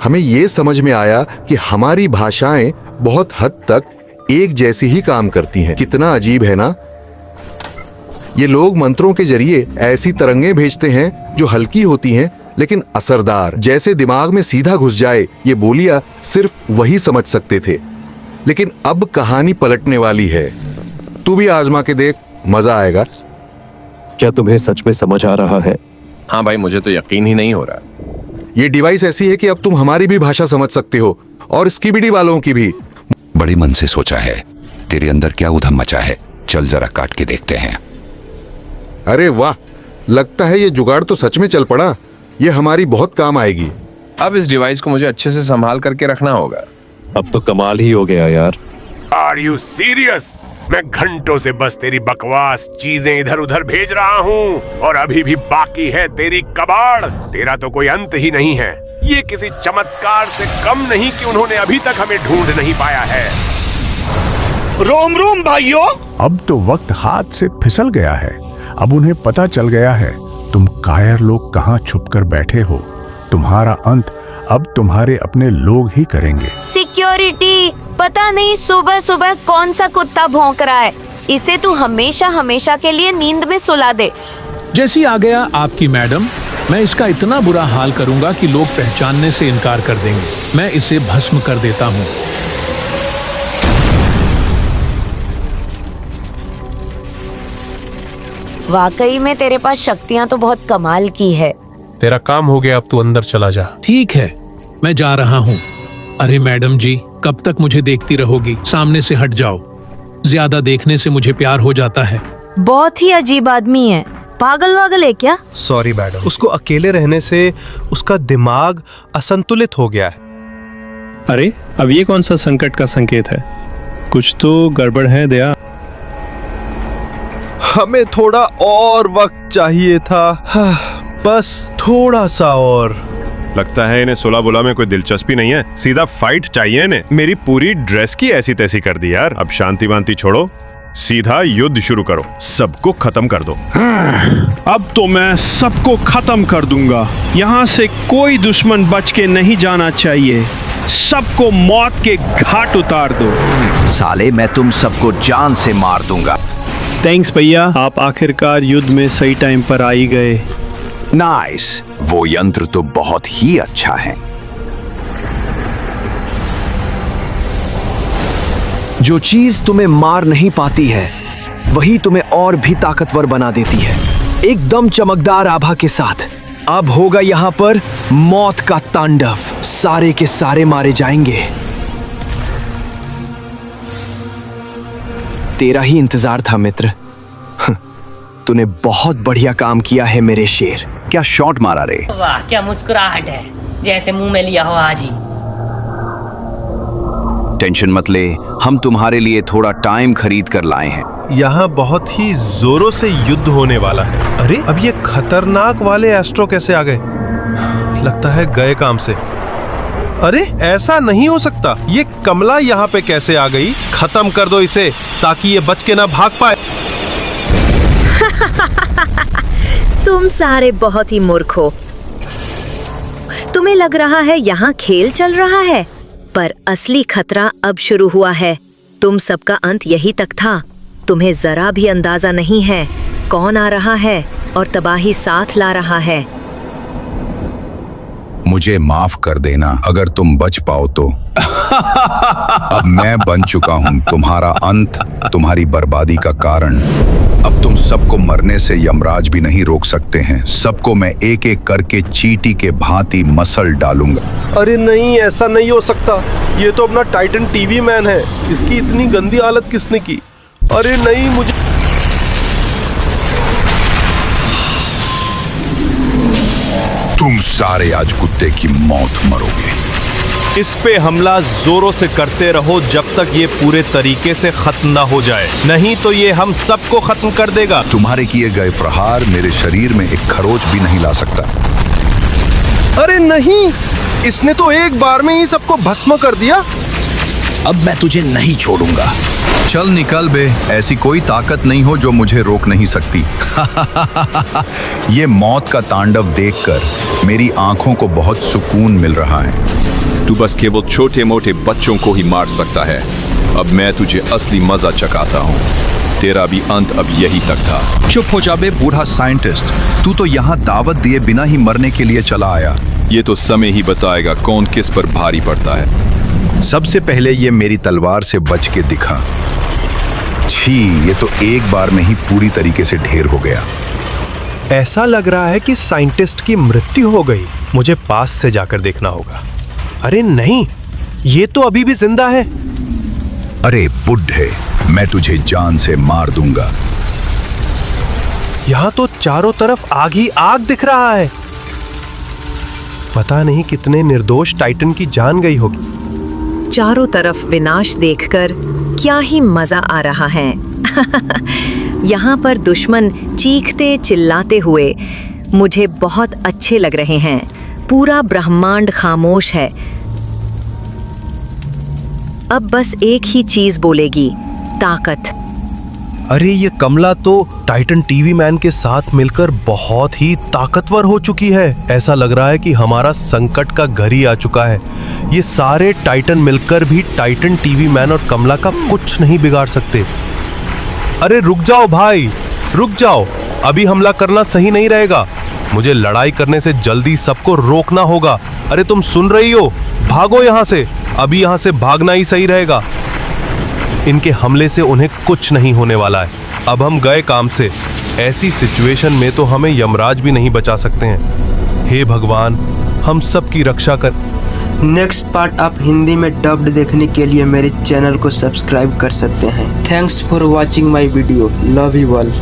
हमें ये समझ में आया कि हमारी भाषाएं बहुत हद तक एक जैसी ही काम करती हैं। कितना अजीब है ना? ये लोग मंत्रों के जरिए ऐसी तरंगें भेजते हैं जो हल्की होती हैं लेकिन असरदार, जैसे दिमाग में सीधा घुस जाए। ये बोलियां सिर्फ वही समझ सकते थे, लेकिन अब कहानी पलटने वाली है। तू भी आजमा के देख, मजा आएगा। क्या तुम्हें सच में समझ आ रहा है? हाँ भाई, मुझे तो यकीन ही नहीं हो रहा। ये डिवाइस ऐसी है कि अब तुम हमारी भी भाषा समझ सकते हो और स्कीबिडी वालों की भी। बड़े मन से सोचा है। तेरे अंदर क्या उधम मचा है? चल जरा काट के देखते हैं। अरे वाह, लगता है ये जुगाड़ तो सच में चल पड़ा। ये हमारी बहुत काम आएगी। अब इस डिवाइस को मुझे अच्छे से संभाल करके रखना होगा। अब तो कमाल ही हो गया यार। Are you serious? मैं घंटों से बस तेरी बकवास चीजें इधर उधर भेज रहा हूँ और अभी भी बाकी है तेरी कबाड़। तेरा तो कोई अंत ही नहीं है। ये किसी चमत्कार से कम नहीं कि उन्होंने अभी तक हमें ढूंढ नहीं पाया है। रोम रोम भाइयों। अब तो वक्त हाथ से फिसल गया है। अब उन्हें पता चल गया है तुम कायर लोग कहाँ छुपकर बैठे हो। तुम्हारा अंत अब तुम्हारे अपने लोग ही करेंगे। सिक्योरिटी, पता नहीं सुबह सुबह कौन सा कुत्ता भौंक रहा है। इसे तू हमेशा हमेशा के लिए नींद में सुला दे। जैसी आ गया आपकी मैडम, मैं इसका इतना बुरा हाल करूंगा कि लोग पहचानने से इनकार कर देंगे। मैं इसे भस्म कर देता हूँ। वाकई में तेरे पास शक्तियाँ तो बहुत कमाल की है। तेरा काम हो गया, अब तू अंदर चला जा। ठीक है, मैं जा रहा हूँ। अरे मैडम जी, कब तक मुझे देखती रहोगी? सामने से हट जाओ। ज्यादा देखने से मुझे प्यार हो जाता है। बहुत ही अजीब आदमी है। पागल वागल है क्या? सॉरी मैडम, उसको अकेले रहने से उसका दिमाग असंतुलित हो गया है। अरे अब ये कौन सा संकट का संकेत है? कुछ तो गड़बड़ है दया। हमें थोड़ा और वक्त चाहिए था, बस थोड़ा सा और। लगता है इन्हें सुलह बुला में कोई दिलचस्पी नहीं है। सीधा फाइट चाहिए इन्हें। मेरी पूरी ड्रेस की ऐसी तैसी कर दी यार। अब शांति वांति छोड़ो, सीधा युद्ध शुरू करो। सबको खत्म कर दो। अब तो मैं सबको खत्म कर दूंगा। यहाँ से कोई दुश्मन बच के नहीं जाना चाहिए। सबको मौत के घाट उतार दो। साले, मैं तुम सबको जान से मार दूंगा। थैंक्स भैया, आप आखिरकार युद्ध में सही टाइम पर आ ही गए। नाइस, वो यंत्र तो बहुत ही अच्छा है। जो चीज तुम्हें मार नहीं पाती है वही तुम्हें और भी ताकतवर बना देती है। एकदम चमकदार आभा के साथ अब होगा यहाँ पर मौत का तांडव। सारे के सारे मारे जाएंगे। तेरा ही इंतजार था मित्र। तूने बहुत बढ़िया काम किया है मेरे शेर। क्या शॉट मारा रे। वाह, क्या मुस्कुराहट है, जैसे मुंह में लिया हो आज ही। टेंशन मत ले, हम तुम्हारे लिए थोड़ा टाइम खरीद कर लाए हैं। यहाँ बहुत ही जोरों से युद्ध होने वाला है। अरे अब ये खतरनाक वाले एस्ट्रो कैसे आ गए? लगता है गए काम से। अरे ऐसा नहीं हो सकता। ये कमला यहाँ पे कैसे आ गई? खत्म कर दो इसे ताकि ये बच के ना भाग पाए। तुम सारे बहुत ही मूर्ख हो। तुम्हें लग रहा है यहाँ खेल चल रहा है, पर असली खतरा अब शुरू हुआ है। तुम सबका अंत यही तक था। तुम्हें जरा भी अंदाजा नहीं है कौन आ रहा है और तबाही साथ ला रहा है। मुझे माफ कर देना अगर तुम बच पाओ तो। अब मैं बन चुका हूँ तुम्हारा अंत, तुम्हारी बर्बादी का कारण। अब तुम सबको मरने से यमराज भी नहीं रोक सकते हैं। सबको मैं एक एक करके चींटी के भांति मसल डालूंगा। अरे नहीं, ऐसा नहीं हो सकता। ये तो अपना टाइटन टीवी मैन है। इसकी इतनी गंदी हालत किसने की? अरे नहीं, मुझे तुम सारे आज कुत्ते की मौत मरोगे। इस पे हमला जोरों से करते रहो जब तक ये पूरे तरीके से खत्म ना हो जाए, नहीं तो ये हम सबको खत्म कर देगा। तुम्हारे किए गए प्रहार मेरे शरीर में एक खरोच भी नहीं ला सकता। अरे नहीं, इसने तो एक बार में ही सबको भस्म कर दिया। अब मैं तुझे नहीं छोड़ूंगा। चल निकल बे, ऐसी कोई ताकत नहीं हो जो मुझे रोक नहीं सकती। ये मौत का तांडव देखकर मेरी आंखों को बहुत सुकून मिल रहा है। तू बस केवल छोटे मोटे बच्चों को ही मार सकता है। अब मैं तुझे असली मजा चखाता हूँ। तेरा भी अंत अब यही तक था। चुप हो जा बे बूढ़ा साइंटिस्ट, तू तो यहाँ दावत दिए बिना ही मरने के लिए चला आया। ये तो समय ही बताएगा कौन किस पर भारी पड़ता है। सबसे पहले ये मेरी तलवार से बच के दिखा। छी, ये तो एक बार में ही पूरी तरीके से ढेर हो गया। ऐसा लग रहा है कि साइंटिस्ट की मृत्यु हो गई। मुझे पास से जाकर देखना होगा। अरे नहीं, ये तो अभी भी जिंदा है। अरे बुड्ढे, मैं तुझे जान से मार दूंगा। यहाँ तो चारों तरफ आग ही आग दिख रहा है। पता नहीं कितने निर्दोष टाइटन की जान गई होगी। चारों तरफ विनाश देखकर क्या ही मजा आ रहा है। यहाँ पर दुश्मन चीखते चिल्लाते हुए मुझे बहुत अच्छे लग रहे हैं। पूरा ब्रह्मांड खामोश है। अब बस एक ही चीज बोलेगी, ताकत। अरे ये कमला तो टाइटन टीवी मैन के साथ मिलकर बहुत ही ताकतवर हो चुकी है। ऐसा लग रहा है कि हमारा संकट का घर ही आ चुका है। ये सारे टाइटन मिलकर भी टाइटन टीवी मैन और कमला का कुछ नहीं बिगाड़ सकते। अरे रुक जाओ भाई, रुक जाओ। अभी हमला करना सही नहीं रहेगा। मुझे लड़ाई करने से जल्दी सबको रोकना होगा। अरे तुम सुन रही हो? भागो यहाँ से। अभी यहाँ से भागना ही सही रहेगा। इनके हमले से उन्हें कुछ नहीं होने वाला है। अब हम गए काम से। ऐसी सिचुएशन में तो हमें यमराज भी नहीं बचा सकते हैं। हे भगवान, हम सब की रक्षा कर। नेक्स्ट पार्ट आप हिंदी में डब्ड देखने के लिए मेरे चैनल को सब्सक्राइब कर सकते हैं। Thanks for watching my video. Love you all.